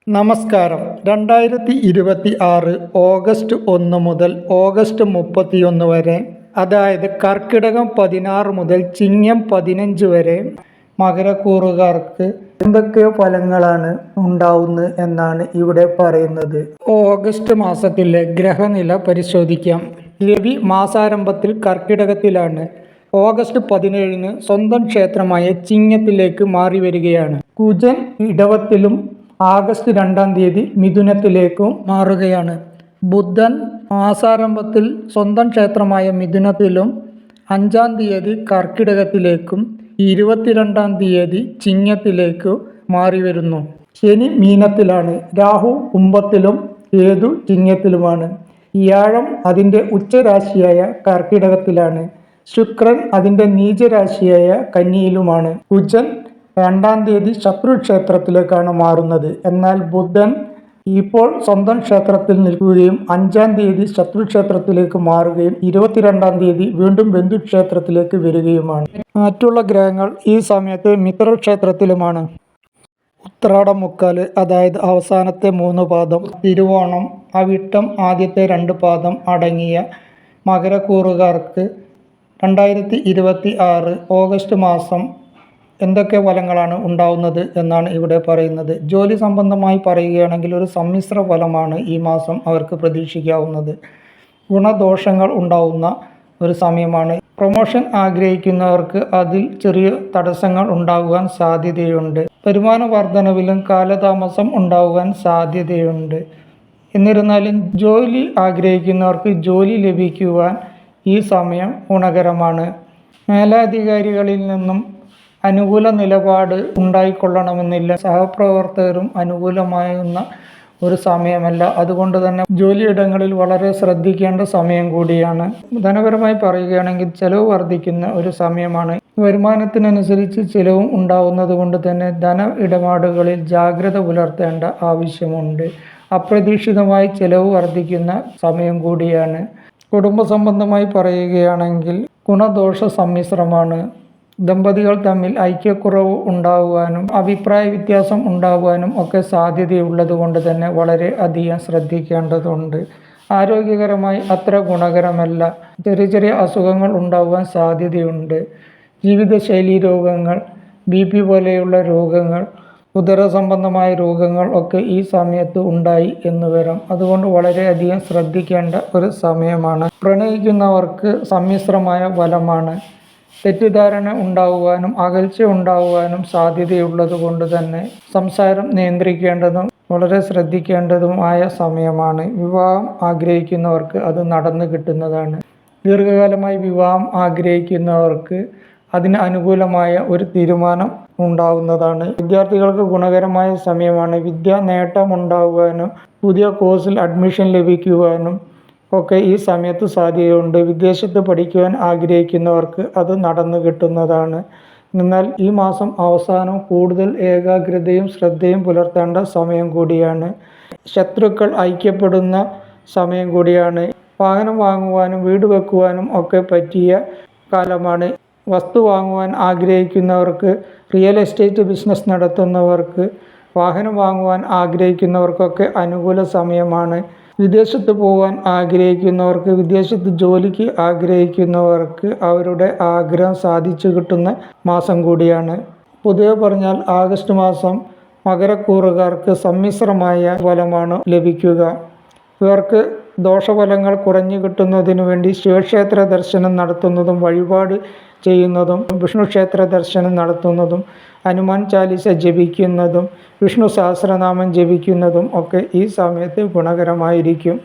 നമസ്കാരം. 2026 ഓഗസ്റ്റ് 1 മുതൽ ഓഗസ്റ്റ് 31 വരെ, അതായത് കർക്കിടകം 16 മുതൽ ചിങ്ങം 15 വരെ മകരക്കൂറുകാർക്ക് എന്തൊക്കെ ഫലങ്ങളാണ് ഉണ്ടാവുന്നത് എന്നാണ് ഇവിടെ പറയുന്നത്. ഓഗസ്റ്റ് മാസത്തിലെ ഗ്രഹനില പരിശോധിക്കാം. രവി മാസാരംഭത്തിൽ കർക്കിടകത്തിലാണ്. ഓഗസ്റ്റ് 17 സ്വന്തം ക്ഷേത്രമായ ചിങ്ങത്തിലേക്ക് മാറി വരികയാണ്. കുജൻ ഇടവത്തിലും ആഗസ്റ്റ് 2 മിഥുനത്തിലേക്കും മാറുകയാണ്. ബുധൻ മാസാരംഭത്തിൽ സ്വന്തം ക്ഷേത്രമായ മിഥുനത്തിലും 5 കർക്കിടകത്തിലേക്കും 22 ചിങ്ങത്തിലേക്കും മാറി വരുന്നു. ശനി മീനത്തിലാണ്. രാഹു കുംഭത്തിലും കേതു ചിങ്ങത്തിലുമാണ്. വ്യാഴം അതിൻ്റെ ഉച്ചരാശിയായ കർക്കിടകത്തിലാണ്. ശുക്രൻ അതിൻ്റെ നീചരാശിയായ കന്നിയിലുമാണ്. കുജൻ 2 ശത്രുക്ഷേത്രത്തിലേക്കാണ് മാറുന്നത്. എന്നാൽ ബുധൻ ഇപ്പോൾ സ്വന്തം ക്ഷേത്രത്തിൽ നിൽക്കുകയും 5 ശത്രുക്ഷേത്രത്തിലേക്ക് മാറുകയും 22 വീണ്ടും ബന്ധുക്ഷേത്രത്തിലേക്ക് വരികയുമാണ്. മറ്റുള്ള ഗ്രഹങ്ങൾ ഈ സമയത്ത് മിത്രക്ഷേത്രത്തിലുമാണ്. ഉത്രാടം മുക്കാല്, അതായത് അവസാനത്തെ 3 പാദം, തിരുവോണം, അവിട്ടം ആദ്യത്തെ 2 പാദം അടങ്ങിയ മകരക്കൂറുകാർക്ക് 2026 ഓഗസ്റ്റ് മാസം എന്തൊക്കെ ഫലങ്ങളാണ് ഉണ്ടാവുന്നത് എന്നാണ് ഇവിടെ പറയുന്നത്. ജോലി സംബന്ധമായി പറയുകയാണെങ്കിൽ ഒരു സമ്മിശ്ര ഫലമാണ് ഈ മാസം അവർക്ക് പ്രതീക്ഷിക്കാവുന്നത്. ഗുണദോഷങ്ങൾ ഉണ്ടാവുന്ന ഒരു സമയമാണ്. പ്രൊമോഷൻ ആഗ്രഹിക്കുന്നവർക്ക് അതിൽ ചെറിയ തടസ്സങ്ങൾ ഉണ്ടാകുവാൻ സാധ്യതയുണ്ട്. വരുമാന വർധനവിലും കാലതാമസം ഉണ്ടാകുവാൻ സാധ്യതയുണ്ട്. എന്നിരുന്നാലും ജോലി ആഗ്രഹിക്കുന്നവർക്ക് ജോലി ലഭിക്കുവാൻ ഈ സമയം ഗുണകരമാണ്. മേലധികാരികളിൽ നിന്നും അനുകൂല നിലപാട് ഉണ്ടായിക്കൊള്ളണമെന്നില്ല. സഹപ്രവർത്തകരും അനുകൂലമാകുന്ന ഒരു സമയമല്ല. അതുകൊണ്ട് തന്നെ ജോലിയിടങ്ങളിൽ വളരെ ശ്രദ്ധിക്കേണ്ട സമയം കൂടിയാണ്. ധനപരമായി പറയുകയാണെങ്കിൽ ചെലവ് വർദ്ധിക്കുന്ന ഒരു സമയമാണ്. വരുമാനത്തിനനുസരിച്ച് ചെലവും ഉണ്ടാവുന്നത് കൊണ്ട് തന്നെ ധന ഇടപാടുകളിൽ ജാഗ്രത പുലർത്തേണ്ട ആവശ്യമുണ്ട്. അപ്രതീക്ഷിതമായി ചെലവ് വർദ്ധിക്കുന്ന സമയം കൂടിയാണ്. കുടുംബ സംബന്ധമായി പറയുകയാണെങ്കിൽ ഗുണദോഷ സമ്മിശ്രമാണ്. ദമ്പതികൾ തമ്മിൽ ഐക്യക്കുറവ് ഉണ്ടാകുവാനും അഭിപ്രായ വ്യത്യാസം ഉണ്ടാകുവാനും ഒക്കെ സാധ്യതയുള്ളത് കൊണ്ട് തന്നെ വളരെ അധികം ശ്രദ്ധിക്കേണ്ടതുണ്ട്. ആരോഗ്യകരമായി അത്ര ഗുണകരമല്ല. ചെറിയ അസുഖങ്ങൾ ഉണ്ടാകുവാൻ സാധ്യതയുണ്ട്. ജീവിതശൈലി രോഗങ്ങൾ, BP പോലെയുള്ള രോഗങ്ങൾ, ഉദര സംബന്ധമായ രോഗങ്ങൾ ഒക്കെ ഈ സമയത്ത് ഉണ്ടായി എന്ന് വരാം. അതുകൊണ്ട് വളരെയധികം ശ്രദ്ധിക്കേണ്ട ഒരു സമയമാണ്. പ്രണയിക്കുന്നവർക്ക് സമ്മിശ്രമായ ഫലമാണ്. തെറ്റിദ്ധാരണ ഉണ്ടാകുവാനും അകൽച്ച ഉണ്ടാകുവാനും സാധ്യതയുള്ളത് കൊണ്ട് തന്നെ സംസാരം നിയന്ത്രിക്കേണ്ടതും വളരെ ശ്രദ്ധിക്കേണ്ടതുമായ സമയമാണ്. വിവാഹം ആഗ്രഹിക്കുന്നവർക്ക് അത് നടന്നു കിട്ടുന്നതാണ്. ദീർഘകാലമായി വിവാഹം ആഗ്രഹിക്കുന്നവർക്ക് അതിന് അനുകൂലമായ ഒരു തീരുമാനം ഉണ്ടാകുന്നതാണ്. വിദ്യാർത്ഥികൾക്ക് ഗുണകരമായ സമയമാണ്. വിദ്യാ നേട്ടം ഉണ്ടാകുവാനും പുതിയ കോഴ്സിൽ അഡ്മിഷൻ ലഭിക്കുവാനും ഒക്കെ ഈ സമയത്ത് സാധ്യതയുണ്ട്. വിദേശത്ത് പഠിക്കുവാൻ ആഗ്രഹിക്കുന്നവർക്ക് അത് നടന്നു കിട്ടുന്നതാണ്. എന്നാൽ ഈ മാസം അവസാനം കൂടുതൽ ഏകാഗ്രതയും ശ്രദ്ധയും പുലർത്തേണ്ട സമയം കൂടിയാണ്. ശത്രുക്കൾ ഐക്യപ്പെടുന്ന സമയം കൂടിയാണ്. വാഹനം വാങ്ങുവാനും വീട് വെക്കുവാനും ഒക്കെ പറ്റിയ കാലമാണ്. വസ്തു വാങ്ങുവാൻ ആഗ്രഹിക്കുന്നവർക്ക്, റിയൽ എസ്റ്റേറ്റ് ബിസിനസ് നടത്തുന്നവർക്ക്, വാഹനം വാങ്ങുവാൻ ആഗ്രഹിക്കുന്നവർക്കൊക്കെ അനുകൂല സമയമാണ്. വിദേശത്ത് പോകാൻ ആഗ്രഹിക്കുന്നവർക്ക്, വിദേശത്ത് ജോലിക്ക് ആഗ്രഹിക്കുന്നവർക്ക് അവരുടെ ആഗ്രഹം സാധിച്ചു കിട്ടുന്ന മാസം കൂടിയാണ്. പൊതുവെ പറഞ്ഞാൽ ആഗസ്റ്റ് മാസം മകരക്കൂറുകാർക്ക് സമ്മിശ്രമായ ഫലമാണ് ലഭിക്കുക. ഇവർക്ക് ദോഷഫലങ്ങൾ കുറഞ്ഞു കിട്ടുന്നതിനു വേണ്ടി ശിവക്ഷേത്ര ദർശനം നടത്തുന്നതും വഴിപാട് ചെയ്യുന്നതും വിഷ്ണു ക്ഷേത്ര ദർശനം നടത്തുന്നതും ഹനുമാൻ ചാലിസ ജപിക്കുന്നതും വിഷ്ണു സഹസ്രനാമം ജപിക്കുന്നതും ഒക്കെ ഈ സമയത്ത് ഗുണകരമായിരിക്കും.